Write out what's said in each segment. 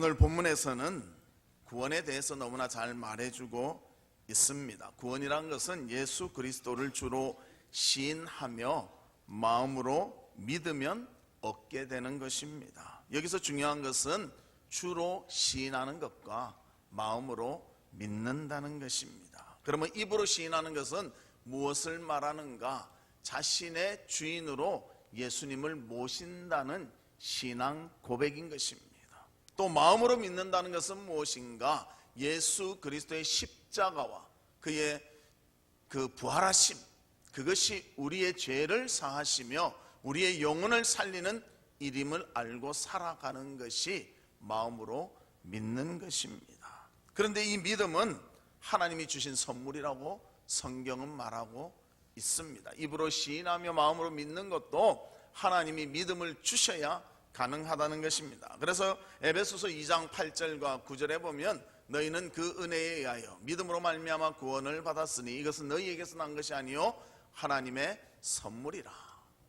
오늘 본문에서는 구원에 대해서 너무나 잘 말해주고 있습니다. 구원이란 것은 예수 그리스도를 주로 시인하며 마음으로 믿으면 얻게 되는 것입니다. 여기서 중요한 것은 주로 시인하는 것과 마음으로 믿는다는 것입니다. 그러면 입으로 시인하는 것은 무엇을 말하는가? 자신의 주인으로 예수님을 모신다는 신앙 고백인 것입니다. 또 마음으로 믿는다는 것은 무엇인가? 예수 그리스도의 십자가와 그의 그 부활하심, 그것이 우리의 죄를 사하시며 우리의 영혼을 살리는 일임을 알고 살아가는 것이 마음으로 믿는 것입니다. 그런데 이 믿음은 하나님이 주신 선물이라고 성경은 말하고 있습니다. 입으로 시인하며 마음으로 믿는 것도 하나님이 믿음을 주셔야 가능하다는 것입니다. 그래서 에베소서 2장 8절과 9절에 보면 너희는 그 은혜에 의하여 믿음으로 말미암아 구원을 받았으니 이것은 너희에게서 난 것이 아니요 하나님의 선물이라.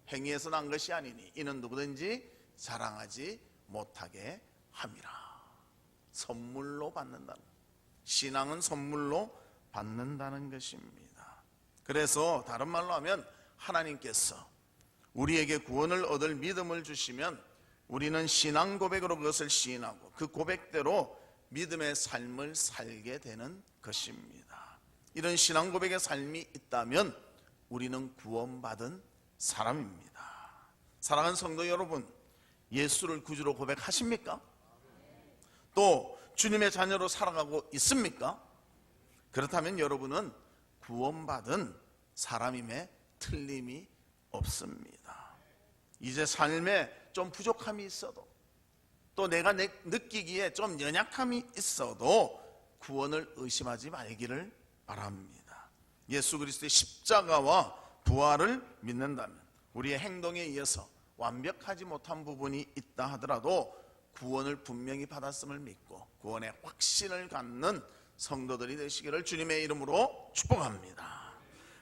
행위에서 난 것이 아니니 이는 누구든지 자랑하지 못하게 함이라. 선물로 받는다는, 신앙은 선물로 받는다는 것입니다. 그래서 다른 말로 하면 하나님께서 우리에게 구원을 얻을 믿음을 주시면 우리는 신앙 고백으로 그것을 시인하고 그 고백대로 믿음의 삶을 살게 되는 것입니다. 이런 신앙 고백의 삶이 있다면 우리는 구원받은 사람입니다. 사랑하는 성도 여러분, 예수를 구주로 고백하십니까? 또 주님의 자녀로 살아가고 있습니까? 그렇다면 여러분은 구원받은 사람임에 틀림이 없습니다. 이제 삶에 좀 부족함이 있어도 또 내가 느끼기에 좀 연약함이 있어도 구원을 의심하지 말기를 바랍니다. 예수 그리스도의 십자가와 부활을 믿는다면 우리의 행동에 의해서 완벽하지 못한 부분이 있다 하더라도 구원을 분명히 받았음을 믿고 구원의 확신을 갖는 성도들이 되시기를 주님의 이름으로 축복합니다.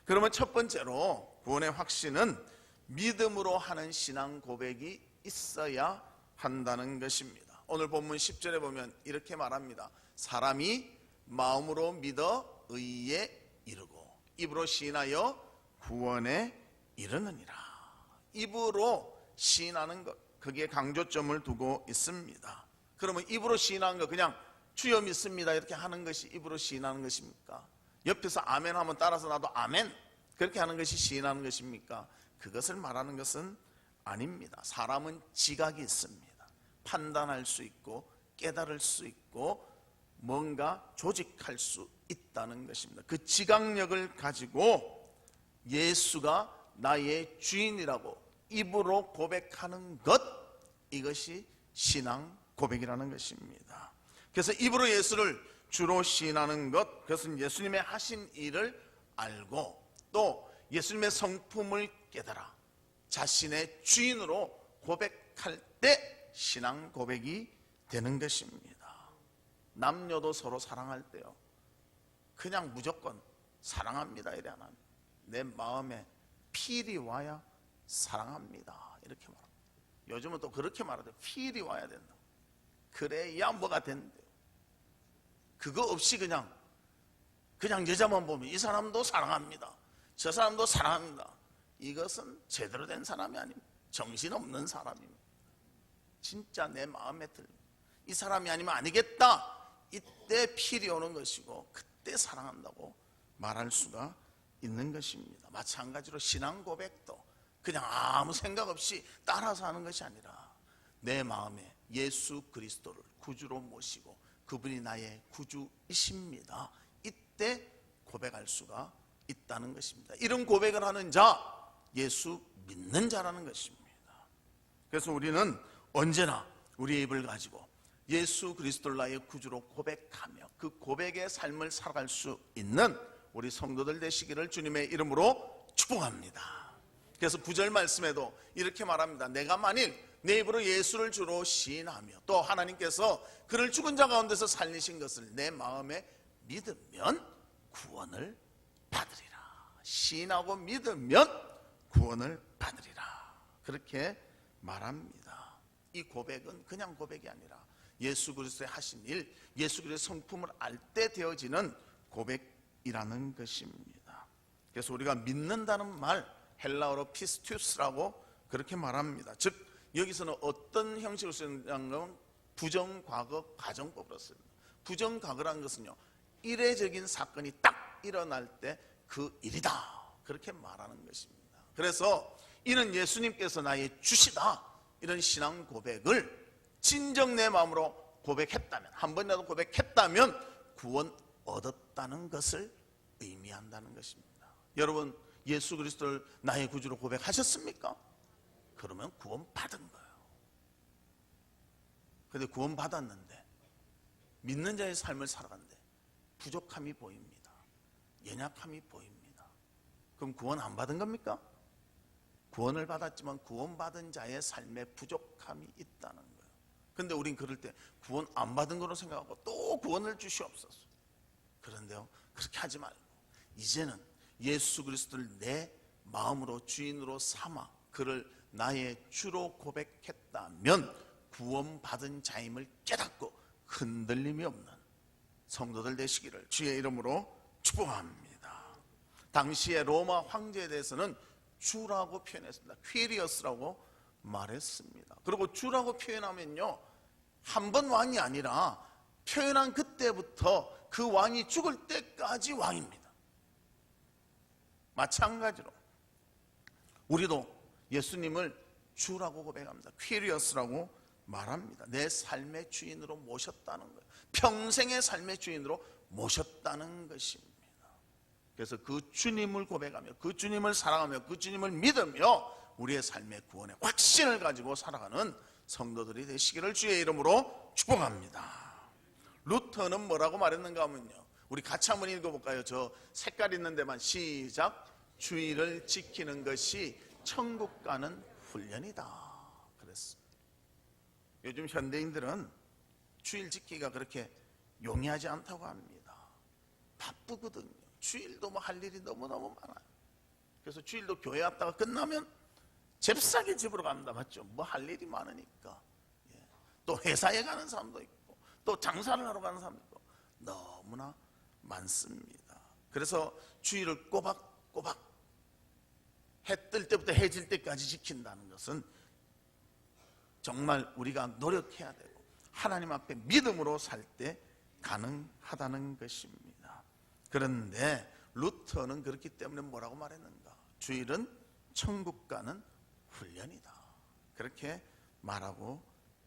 그러면 첫 번째로 구원의 확신은 믿음으로 하는 신앙 고백이 있어야 한다는 것입니다. 오늘 본문 10절에 보면 이렇게 말합니다. 사람이 마음으로 믿어 의에 이르고 입으로 시인하여 구원에 이르느니라. 입으로 시인하는 것, 거기에 강조점을 두고 있습니다. 그러면 입으로 시인하는 것, 그냥 주여 믿습니다 이렇게 하는 것이 입으로 시인하는 것입니까? 옆에서 아멘 하면 따라서 나도 아멘 그렇게 하는 것이 시인하는 것입니까? 그것을 말하는 것은 아닙니다. 사람은 지각이 있습니다. 판단할 수 있고 깨달을 수 있고 뭔가 조직할 수 있다는 것입니다. 그 지각력을 가지고 예수가 나의 주인이라고 입으로 고백하는 것, 이것이 신앙 고백이라는 것입니다. 그래서 입으로 예수를 주로 시인하는 것, 그것은 예수님의 하신 일을 알고 또 예수님의 성품을 깨달아 자신의 주인으로 고백할 때 신앙 고백이 되는 것입니다. 남녀도 서로 사랑할 때요, 그냥 무조건 사랑합니다 이래 안 합니다. 내 마음에 필이 와야 사랑합니다 이렇게 말합니다. 요즘은 또 그렇게 말하죠. 필이 와야 된다. 그래야 뭐가 된대요. 그거 없이 그냥 여자만 보면 이 사람도 사랑합니다, 저 사람도 사랑합니다. 이것은 제대로 된 사람이 아닙니다. 정신없는 사람입니다. 진짜 내 마음에 들고 이 사람이 아니면 아니겠다, 이때 필이 오는 것이고 그때 사랑한다고 말할 수가 있는 것입니다. 마찬가지로 신앙 고백도 그냥 아무 생각 없이 따라서 하는 것이 아니라 내 마음에 예수 그리스도를 구주로 모시고 그분이 나의 구주이십니다, 이때 고백할 수가 있다는 것입니다. 이런 고백을 하는 자, 예수 믿는 자라는 것입니다. 그래서 우리는 언제나 우리의 입을 가지고 예수 그리스도를 나의 구주로 고백하며 그 고백의 삶을 살아갈 수 있는 우리 성도들 되시기를 주님의 이름으로 축복합니다. 그래서 9절 말씀에도 이렇게 말합니다. 내가 만일 내 입으로 예수를 주로 시인하며 또 하나님께서 그를 죽은 자 가운데서 살리신 것을 내 마음에 믿으면 구원을 받으리라. 시인하고 믿으면 구원을 받으리라. 그렇게 말합니다. 이 고백은 그냥 고백이 아니라 예수 그리스도의 하신 일, 예수 그리스도의 성품을 알 때 되어지는 고백이라는 것입니다. 그래서 우리가 믿는다는 말, 헬라어로 피스투스라고 그렇게 말합니다. 즉 여기서는 어떤 형식으로 쓰는 부정과거 가정법으로 씁니다. 부정과거라는 것은요, 이례적인 사건이 딱 일어날 때 그 일이다, 그렇게 말하는 것입니다. 그래서 이는 예수님께서 나의 주시다, 이런 신앙 고백을 진정 내 마음으로 고백했다면, 한 번이라도 고백했다면 구원 얻었다는 것을 의미한다는 것입니다. 여러분, 예수 그리스도를 나의 구주로 고백하셨습니까? 그러면 구원 받은 거예요. 그런데 구원 받았는데 믿는 자의 삶을 살아가는데 부족함이 보입니다. 연약함이 보입니다. 그럼 구원 안 받은 겁니까? 구원을 받았지만 구원받은 자의 삶에 부족함이 있다는 거예요. 그런데 우린 그럴 때 구원 안 받은 거로 생각하고 또 구원을 주시옵소서. 그런데요, 그렇게 하지 말고 이제는 예수 그리스도를 내 마음으로 주인으로 삼아 그를 나의 주로 고백했다면 구원받은 자임을 깨닫고 흔들림이 없는 성도들 되시기를 주의 이름으로 축복합니다. 당시에 로마 황제에 대해서는 주라고 표현했습니다. 퀴리어스라고 말했습니다. 그리고 주라고 표현하면요, 한 번 왕이 아니라 표현한 그때부터 그 왕이 죽을 때까지 왕입니다. 마찬가지로 우리도 예수님을 주라고 고백합니다. 퀴리어스라고 말합니다. 내 삶의 주인으로 모셨다는 거예요. 평생의 삶의 주인으로 모셨다는 것입니다. 그래서 그 주님을 고백하며 그 주님을 사랑하며 그 주님을 믿으며 우리의 삶의 구원의 확신을 가지고 살아가는 성도들이 되시기를 주의 이름으로 축복합니다. 루터는 뭐라고 말했는가 하면요, 우리 같이 한번 읽어볼까요? 저 색깔 있는 데만 시작. 주의를 지키는 것이 천국 가는 훈련이다 그랬습니다. 요즘 현대인들은 주일 지키기가 그렇게 용이하지 않다고 합니다. 바쁘거든요. 주일도 뭐 할 일이 너무너무 많아요. 그래서 주일도 교회 왔다가 끝나면 잽싸게 집으로 갑니다. 맞죠? 뭐 할 일이 많으니까. 또 회사에 가는 사람도 있고 또 장사를 하러 가는 사람도 있고 너무나 많습니다. 그래서 주일을 꼬박꼬박 해 뜰 때부터 해 질 때까지 지킨다는 것은 정말 우리가 노력해야 되고 하나님 앞에 믿음으로 살 때 가능하다는 것입니다. 그런데 루터는 그렇기 때문에 뭐라고 말했는가? 주일은 천국 가는 훈련이다, 그렇게 말하고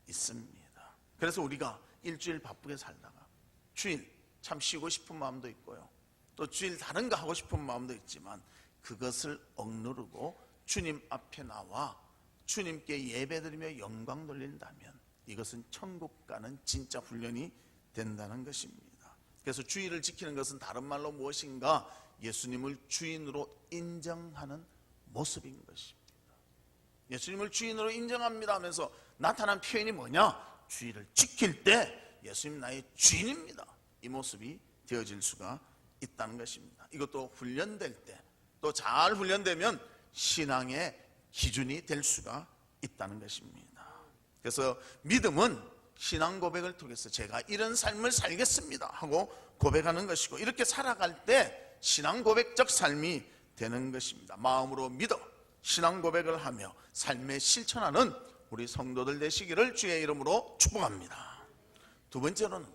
있습니다. 그래서 우리가 일주일 바쁘게 살다가 주일 참 쉬고 싶은 마음도 있고요, 또 주일 다른 거 하고 싶은 마음도 있지만 그것을 억누르고 주님 앞에 나와 주님께 예배드리며 영광 돌린다면 이것은 천국 가는 진짜 훈련이 된다는 것입니다. 그래서 주일을 지키는 것은 다른 말로 무엇인가? 예수님을 주인으로 인정하는 모습인 것입니다. 예수님을 주인으로 인정합니다 하면서 나타난 표현이 뭐냐? 주일을 지킬 때 예수님 나의 주인입니다, 이 모습이 되어질 수가 있다는 것입니다. 이것도 훈련될 때, 또 잘 훈련되면 신앙의 기준이 될 수가 있다는 것입니다. 그래서 믿음은 신앙 고백을 통해서 제가 이런 삶을 살겠습니다 하고 고백하는 것이고, 이렇게 살아갈 때 신앙 고백적 삶이 되는 것입니다. 마음으로 믿어 신앙 고백을 하며 삶에 실천하는 우리 성도들 되시기를 주의 이름으로 축복합니다. 두 번째로는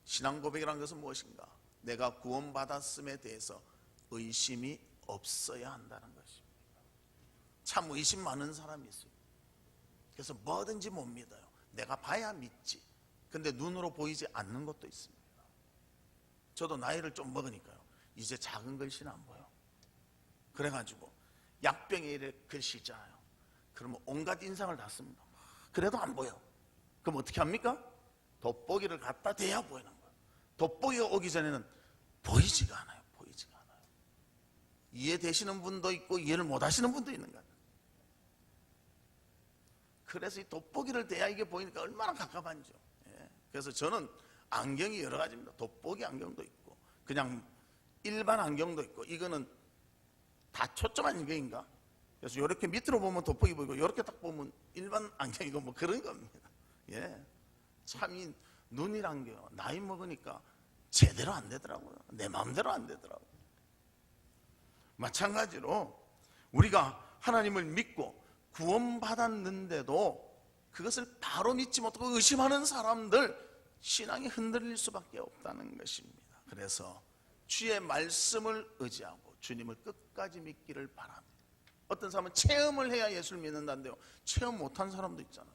신앙 고백이라는 것은 무엇인가? 내가 구원받았음에 대해서 의심이 없어야 한다는 것입니다. 참 의심 많은 사람이 있어요. 그래서 뭐든지 못 믿어요. 내가 봐야 믿지. 근데 눈으로 보이지 않는 것도 있습니다. 저도 나이를 좀 먹으니까요, 이제 작은 글씨는 안 보여. 그래가지고 약병에 이래 글씨 있잖아요. 그러면 온갖 인상을 다 씁니다. 그래도 안 보여. 그럼 어떻게 합니까? 돋보기를 갖다 대야 보이는 거예요. 돋보기가 오기 전에는 보이지가 않아요. 보이지가 않아요. 이해되시는 분도 있고 이해를 못 하시는 분도 있는 거예요. 그래서 이 돋보기를 대야 이게 보이니까 얼마나 갑갑한지요. 그래서 저는 안경이 여러 가지입니다. 돋보기 안경도 있고 그냥 일반 안경도 있고, 이거는 다 초점 안경인가? 그래서 이렇게 밑으로 보면 돋보기 보이고 이렇게 딱 보면 일반 안경이고 뭐 그런 겁니다. 참 이 눈이란 게요, 나이 먹으니까 제대로 안 되더라고요. 내 마음대로 안 되더라고요. 마찬가지로 우리가 하나님을 믿고 구원받았는데도 그것을 바로 믿지 못하고 의심하는 사람들, 신앙이 흔들릴 수밖에 없다는 것입니다. 그래서 주의 말씀을 의지하고 주님을 끝까지 믿기를 바랍니다. 어떤 사람은 체험을 해야 예수를 믿는다는데요, 체험 못한 사람도 있잖아요.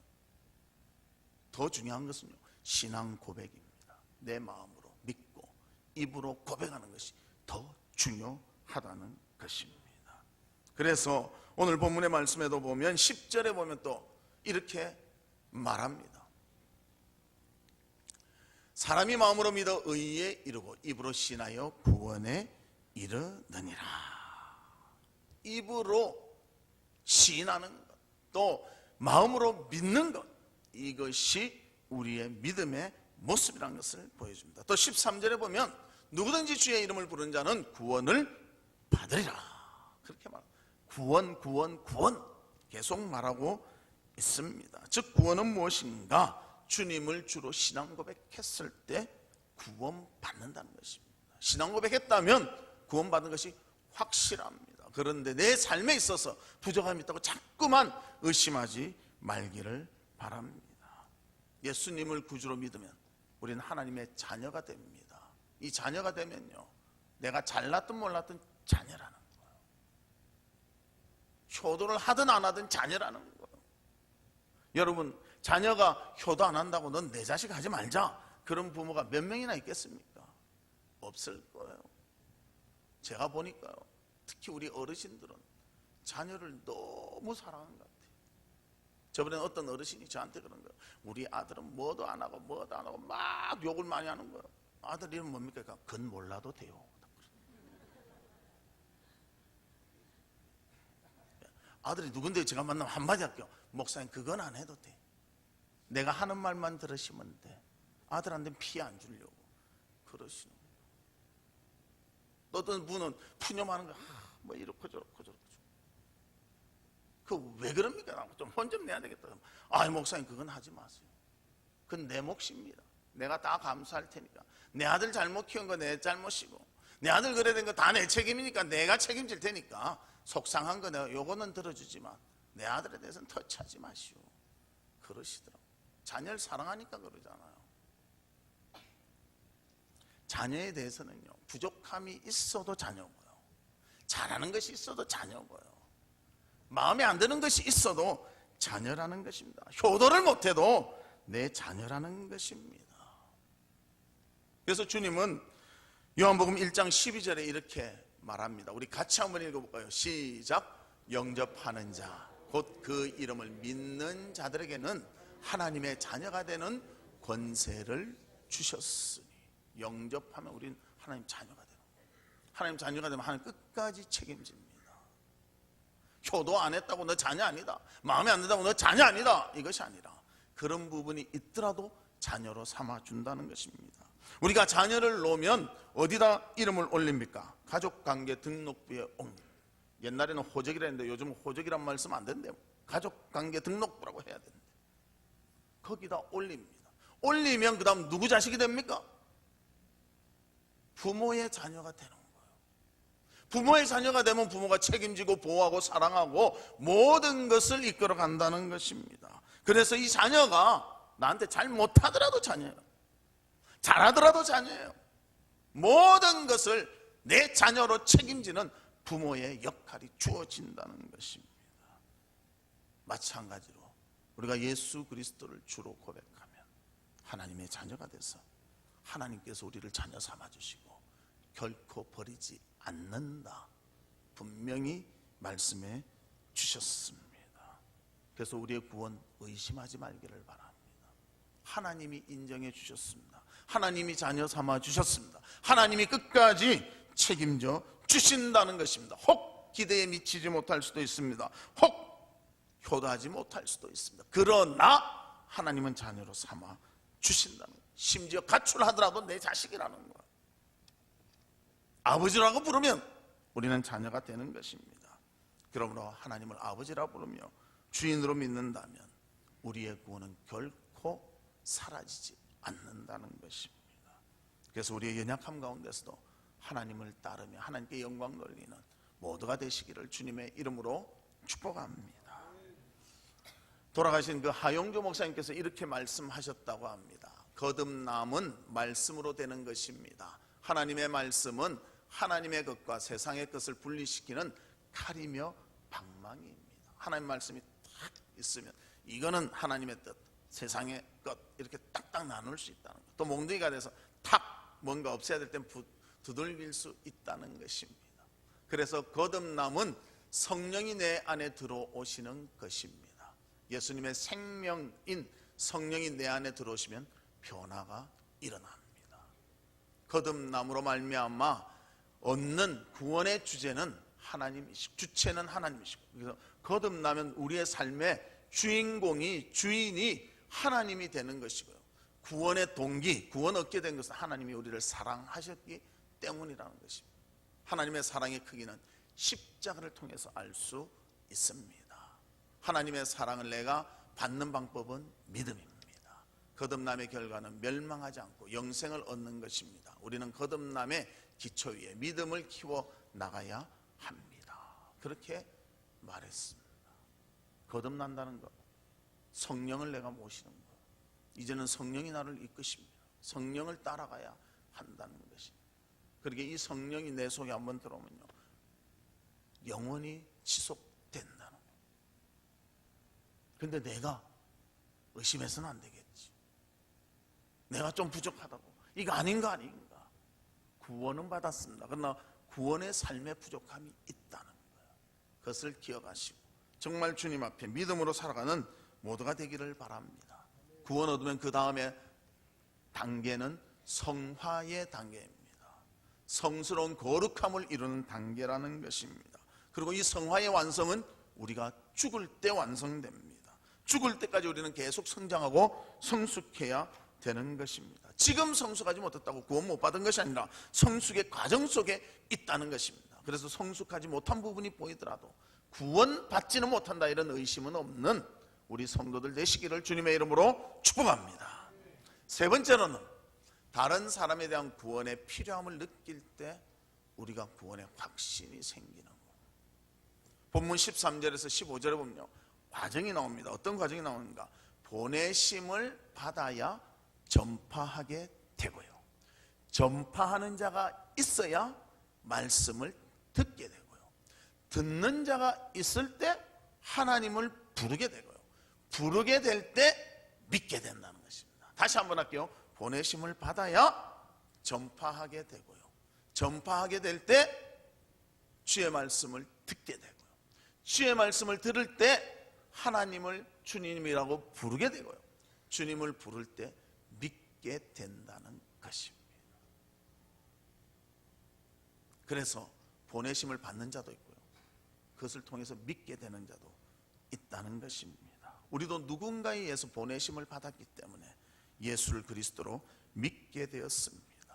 더 중요한 것은요, 신앙 고백입니다. 내 마음으로 믿고 입으로 고백하는 것이 더 중요하다는 것입니다. 그래서 오늘 본문의 말씀에도 보면 10절에 보면 또 이렇게 말합니다. 사람이 마음으로 믿어 의에 이르고 입으로 신하여 구원에 이르느니라. 입으로 시인하는 것, 또 마음으로 믿는 것, 이것이 우리의 믿음의 모습이라는 것을 보여줍니다. 또 13절에 보면 누구든지 주의 이름을 부르는 자는 구원을 받으리라. 그렇게 말합니다. 구원 계속 말하고 있습니다. 즉 구원은 무엇인가? 주님을 주로 신앙 고백했을 때 구원받는다는 것입니다. 신앙 고백했다면 구원받는 것이 확실합니다. 그런데 내 삶에 있어서 부족함이 있다고 자꾸만 의심하지 말기를 바랍니다. 예수님을 구주로 믿으면 우리는 하나님의 자녀가 됩니다. 이 자녀가 되면요, 내가 잘났든 몰랐든 자녀라는 거예요. 효도를 하든 안 하든 자녀라는 거예요. 여러분, 자녀가 효도 안 한다고 넌 내 자식 하지 말자, 그런 부모가 몇 명이나 있겠습니까? 없을 거예요. 제가 보니까요, 특히 우리 어르신들은 자녀를 너무 사랑하는 것 같아요. 저번에 어떤 어르신이 저한테 그런 거예요. 우리 아들은 뭐도 안 하고 막 욕을 많이 하는 거예요. 아들 이름 뭡니까? 그건 몰라도 돼요. 아들이 누군데 제가 만나면 한마디 할게요. 목사님 그건 안 해도 돼. 내가 하는 말만 들으시면 돼. 아들한테는 피해 안 주려고 그러시는 거예요. 또 어떤 분은 푸념하는 거, 뭐 이렇고 저렇고 그 왜 그럽니까? 좀 혼 좀 내야 되겠다. 아이 목사님 그건 하지 마세요. 그건 내 몫입니다. 내가 다 감수할 테니까. 내 아들 잘못 키운 거 내 잘못이고, 내 아들 그래 된 거 다 내 책임이니까 내가 책임질 테니까 속상한 거 내가 요거는 들어주지만 내 아들에 대해서는 터치하지 마시오. 그러시더라고요. 자녀를 사랑하니까 그러잖아요. 자녀에 대해서는요, 부족함이 있어도 자녀고요, 잘하는 것이 있어도 자녀고요, 마음에 안 드는 것이 있어도 자녀라는 것입니다. 효도를 못해도 내 자녀라는 것입니다. 그래서 주님은 요한복음 1장 12절에 이렇게 말합니다. 우리 같이 한번 읽어볼까요? 시작. 영접하는 자 곧 그 이름을 믿는 자들에게는 하나님의 자녀가 되는 권세를 주셨으니. 영접하면 우리는 하나님 자녀가 되는 거예요. 하나님 자녀가 되면 하나님 끝까지 책임집니다. 효도 안 했다고 너 자녀 아니다, 마음에 안 든다고 너 자녀 아니다, 이것이 아니라 그런 부분이 있더라도 자녀로 삼아준다는 것입니다. 우리가 자녀를 놓으면 어디다 이름을 올립니까? 가족관계 등록부에 옮깁니다. 옛날에는 호적이라 했는데 요즘은 호적이란 말씀 안 된대요. 가족관계 등록부라고 해야 된대. 거기다 올립니다. 올리면 그 다음 누구 자식이 됩니까? 부모의 자녀가 되는 거예요. 부모의 자녀가 되면 부모가 책임지고 보호하고 사랑하고 모든 것을 이끌어 간다는 것입니다. 그래서 이 자녀가 나한테 잘 못하더라도 자녀예요, 잘하더라도 자녀예요. 모든 것을 내 자녀로 책임지는 부모의 역할이 주어진다는 것입니다. 마찬가지로 우리가 예수 그리스도를 주로 고백하면 하나님의 자녀가 돼서 하나님께서 우리를 자녀 삼아주시고 결코 버리지 않는다, 분명히 말씀해 주셨습니다. 그래서 우리의 구원 의심하지 말기를 바랍니다. 하나님이 인정해 주셨습니다. 하나님이 자녀 삼아 주셨습니다. 하나님이 끝까지 책임져 주신다는 것입니다. 혹 기대에 미치지 못할 수도 있습니다. 혹 효도하지 못할 수도 있습니다. 그러나 하나님은 자녀로 삼아 주신다는 거예요. 심지어 가출하더라도 내 자식이라는 거예요. 아버지라고 부르면 우리는 자녀가 되는 것입니다. 그러므로 하나님을 아버지라 부르며 주인으로 믿는다면 우리의 구원은 결코 사라지지 않는다는 것입니다. 그래서 우리의 연약함 가운데서도 하나님을 따르며 하나님께 영광 돌리는 모두가 되시기를 주님의 이름으로 축복합니다. 돌아가신 그 하용조 목사님께서 이렇게 말씀하셨다고 합니다. 거듭남은 말씀으로 되는 것입니다. 하나님의 말씀은 하나님의 것과 세상의 것을 분리시키는 칼이며 방망이입니다. 하나님 말씀이 딱 있으면 이거는 하나님의 뜻, 세상의 것 이렇게 딱딱 나눌 수 있다는 것. 또 몽둥이가 돼서 탁 뭔가 없애야 될 땐 두들길 수 있다는 것입니다. 그래서 거듭남은 성령이 내 안에 들어오시는 것입니다. 예수님의 생명인 성령이 내 안에 들어오시면 변화가 일어납니다. 거듭남으로 말미암아 얻는 구원의 주제는 하나님이시고 주체는 하나님이시고, 그래서 거듭나면 우리의 삶의 주인이 하나님이 되는 것이고요. 구원의 동기, 구원 얻게 된 것은 하나님이 우리를 사랑하셨기 때문이라는 것입니다. 하나님의 사랑의 크기는 십자가를 통해서 알 수 있습니다. 하나님의 사랑을 내가 받는 방법은 믿음입니다. 거듭남의 결과는 멸망하지 않고 영생을 얻는 것입니다. 우리는 거듭남의 기초 위에 믿음을 키워 나가야 합니다. 그렇게 말했습니다. 거듭난다는 것, 성령을 내가 모시는 것, 이제는 성령이 나를 이끄십니다. 성령을 따라가야 한다는 것입니다. 그렇게 이 성령이 내 속에 한번 들어오면요, 영원히 지속된다는 거예요. 근데 내가 의심해서는 안 되겠지. 내가 좀 부족하다고, 이거 아닌가. 구원은 받았습니다. 그러나 구원의 삶의 부족함이 있다는 거예요. 그것을 기억하시고 정말 주님 앞에 믿음으로 살아가는 모두가 되기를 바랍니다. 구원 얻으면 그 다음에 단계는 성화의 단계입니다. 성스러운 거룩함을 이루는 단계라는 것입니다. 그리고 이 성화의 완성은 우리가 죽을 때 완성됩니다. 죽을 때까지 우리는 계속 성장하고 성숙해야 되는 것입니다. 지금 성숙하지 못했다고 구원 못 받은 것이 아니라 성숙의 과정 속에 있다는 것입니다. 그래서 성숙하지 못한 부분이 보이더라도 구원 받지는 못한다 이런 의심은 없는 우리 성도들 되시기를 주님의 이름으로 축복합니다. 세 번째로는 다른 사람에 대한 구원의 필요함을 느낄 때 우리가 구원의 확신이 생기는 것. 본문 13절에서 15절에 보면요, 과정이 나옵니다. 어떤 과정이 나오는가? 보내심을 받아야 전파하게 되고요, 전파하는 자가 있어야 말씀을 듣게 되고요, 듣는 자가 있을 때 하나님을 부르게 되고요, 부르게 될 때 믿게 된다는 것입니다. 다시 한번 할게요. 보내심을 받아야 전파하게 되고요, 전파하게 될 때 주의 말씀을 듣게 되고요, 주의 말씀을 들을 때 하나님을 주님이라고 부르게 되고요, 주님을 부를 때 믿게 된다는 것입니다. 그래서 보내심을 받는 자도 있고요, 그것을 통해서 믿게 되는 자도 있다는 것입니다. 우리도 누군가에 의해서 보내심을 받았기 때문에 예수를 그리스도로 믿게 되었습니다.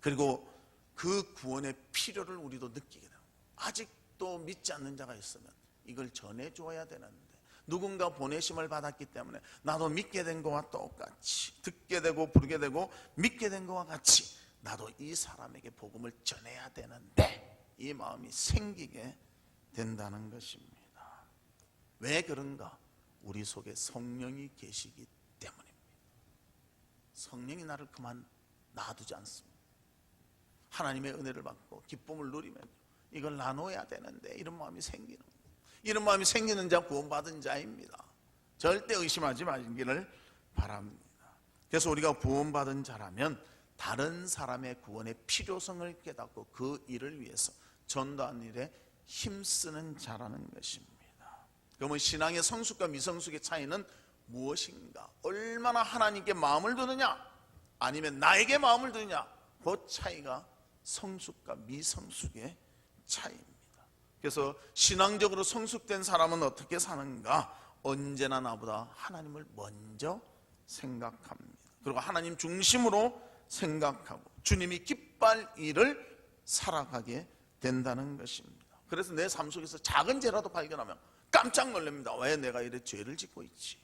그리고 그 구원의 필요를 우리도 느끼게 됩니다. 아직도 믿지 않는 자가 있으면 이걸 전해줘야 되는데, 누군가 보내심을 받았기 때문에 나도 믿게 된 것과 똑같이, 듣게 되고 부르게 되고 믿게 된 것과 같이 나도 이 사람에게 복음을 전해야 되는데 이 마음이 생기게 된다는 것입니다. 왜 그런가? 우리 속에 성령이 계시기 때문입니다. 성령이 나를 그만 놔두지 않습니다. 하나님의 은혜를 받고 기쁨을 누리면 이걸 나눠야 되는데 이런 마음이 생기는 거예요. 이런 마음이 생기는 자 구원받은 자입니다. 절대 의심하지 마시기를 바랍니다. 그래서 우리가 구원받은 자라면 다른 사람의 구원의 필요성을 깨닫고 그 일을 위해서 전도하는 일에 힘쓰는 자라는 것입니다. 그러면 신앙의 성숙과 미성숙의 차이는 무엇인가? 얼마나 하나님께 마음을 두느냐, 아니면 나에게 마음을 두느냐, 그 차이가 성숙과 미성숙의 차이입니다. 그래서 신앙적으로 성숙된 사람은 어떻게 사는가? 언제나 나보다 하나님을 먼저 생각합니다. 그리고 하나님 중심으로 생각하고 주님이 기뻐할 일을 살아가게 된다는 것입니다. 그래서 내 삶 속에서 작은 죄라도 발견하면 깜짝 놀랍니다. 왜 내가 이래 죄를 짓고 있지?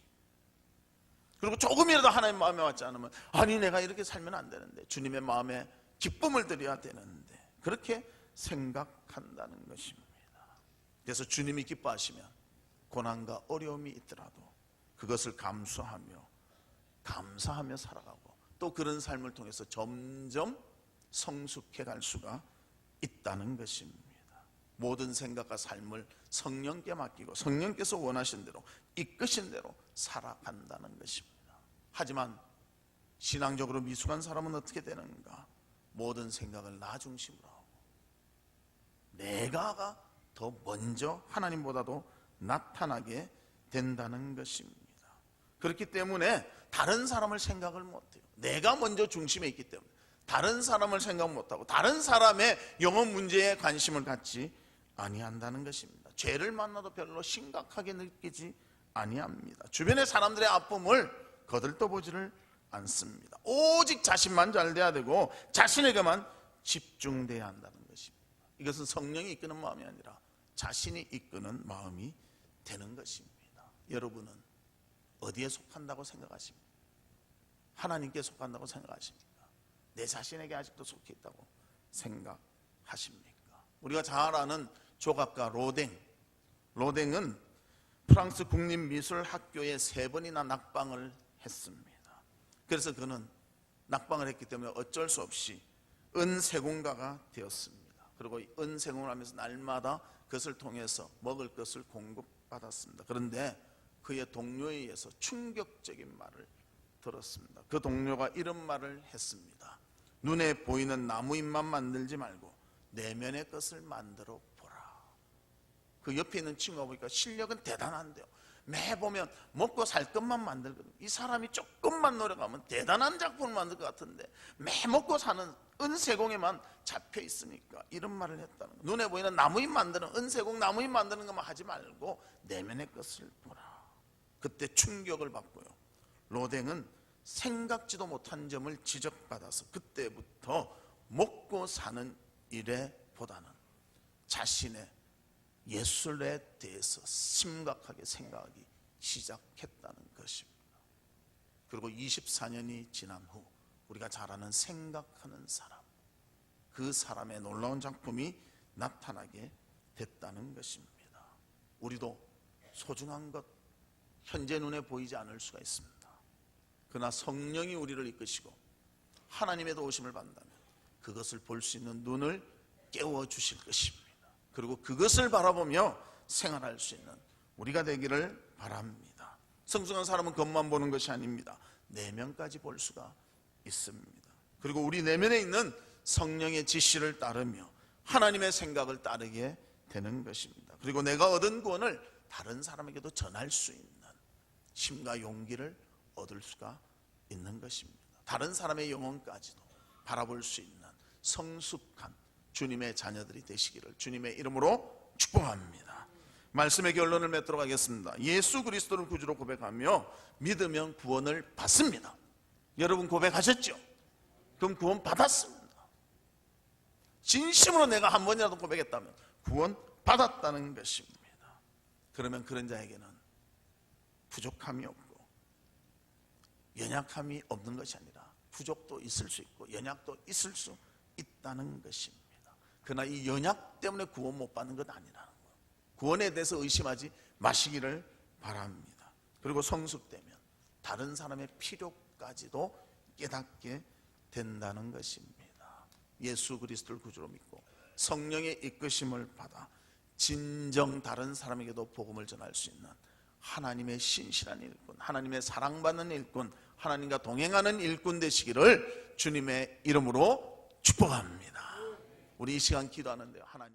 그리고 조금이라도 하나님 마음에 맞지 않으면 아니 내가 이렇게 살면 안 되는데, 주님의 마음에 기쁨을 드려야 되는데, 그렇게 생각한다는 것입니다. 그래서 주님이 기뻐하시면 고난과 어려움이 있더라도 그것을 감수하며 감사하며 살아가고, 또 그런 삶을 통해서 점점 성숙해 갈 수가 있다는 것입니다. 모든 생각과 삶을 성령께 맡기고 성령께서 원하신 대로 이끄신 대로 살아간다는 것입니다. 하지만 신앙적으로 미숙한 사람은 어떻게 되는가? 모든 생각을 나 중심으로 하고 내가가 더 먼저 하나님보다도 나타나게 된다는 것입니다. 그렇기 때문에 다른 사람을 생각을 못해요. 내가 먼저 중심에 있기 때문에 다른 사람을 생각 못하고 다른 사람의 영혼 문제에 관심을 갖지 아니한다는 것입니다. 죄를 만나도 별로 심각하게 느끼지 아니합니다. 주변의 사람들의 아픔을 거들떠보지를 않습니다. 오직 자신만 잘 돼야 되고 자신에게만 집중돼야 한다는 것입니다. 이것은 성령이 이끄는 마음이 아니라 자신이 이끄는 마음이 되는 것입니다. 여러분은 어디에 속한다고 생각하십니까? 하나님께 속한다고 생각하십니까? 내 자신에게 아직도 속해 있다고 생각하십니까? 우리가 잘 아는 조각가 로댕은 프랑스 국립미술학교에 3번이나 낙방을 했습니다. 그래서 그는 낙방을 했기 때문에 어쩔 수 없이 은세공가가 되었습니다. 그리고 은세공을 하면서 날마다 그것을 통해서 먹을 것을 공급받았습니다. 그런데 그의 동료에 의해서 충격적인 말을 들었습니다. 그 동료가 이런 말을 했습니다. 눈에 보이는 나무잎만 만들지 말고 내면의 것을 만들어 보라. 그 옆에 있는 친구가 보니까 실력은 대단한데요, 매 보면 먹고 살 것만 만들거든요. 이 사람이 조금만 노력하면 대단한 작품을 만들 것 같은데 매 먹고 사는 은세공에만 잡혀 있으니까 이런 말을 했다는 거예요. 눈에 보이는 나무잎 만드는, 은세공 나무잎 만드는 것만 하지 말고 내면의 것을 보라. 그때 충격을 받고요, 로댕은 생각지도 못한 점을 지적받아서 그때부터 먹고 사는 일에 보다는 자신의 예술에 대해서 심각하게 생각하기 시작했다는 것입니다. 그리고 24년이 지난 후 우리가 잘 아는 생각하는 사람, 그 사람의 놀라운 작품이 나타나게 됐다는 것입니다. 우리도 소중한 것 현재 눈에 보이지 않을 수가 있습니다. 그러나 성령이 우리를 이끄시고 하나님의 도우심을 받는다면 그것을 볼 수 있는 눈을 깨워주실 것입니다. 그리고 그것을 바라보며 생활할 수 있는 우리가 되기를 바랍니다. 성숙한 사람은 겉만 보는 것이 아닙니다. 내면까지 볼 수가 있습니다. 그리고 우리 내면에 있는 성령의 지시를 따르며 하나님의 생각을 따르게 되는 것입니다. 그리고 내가 얻은 구원을 다른 사람에게도 전할 수 있는 힘과 용기를 얻을 수가 있는 것입니다. 다른 사람의 영혼까지도 바라볼 수 있는 성숙한 주님의 자녀들이 되시기를 주님의 이름으로 축복합니다. 말씀의 결론을 맺도록 하겠습니다. 예수 그리스도를 구주로 고백하며 믿으면 구원을 받습니다. 여러분 고백하셨죠? 그럼 구원 받았습니다. 진심으로 내가 한 번이라도 고백했다면 구원 받았다는 것입니다. 그러면 그런 자에게는 부족함이 없고 연약함이 없는 것이 아니라 부족도 있을 수 있고 연약도 있을 수 있다는 것입니다. 그러나 이 연약 때문에 구원 못 받는 것 아니라는 거예요. 구원에 대해서 의심하지 마시기를 바랍니다. 그리고 성숙되면 다른 사람의 필요까지도 깨닫게 된다는 것입니다. 예수 그리스도를 구주로 믿고 성령의 이끄심을 받아 진정 다른 사람에게도 복음을 전할 수 있는 하나님의 신실한 일꾼, 하나님의 사랑받는 일꾼, 하나님과 동행하는 일꾼 되시기를 주님의 이름으로 축복합니다. 우리 이 시간 기도하는데요, 하나님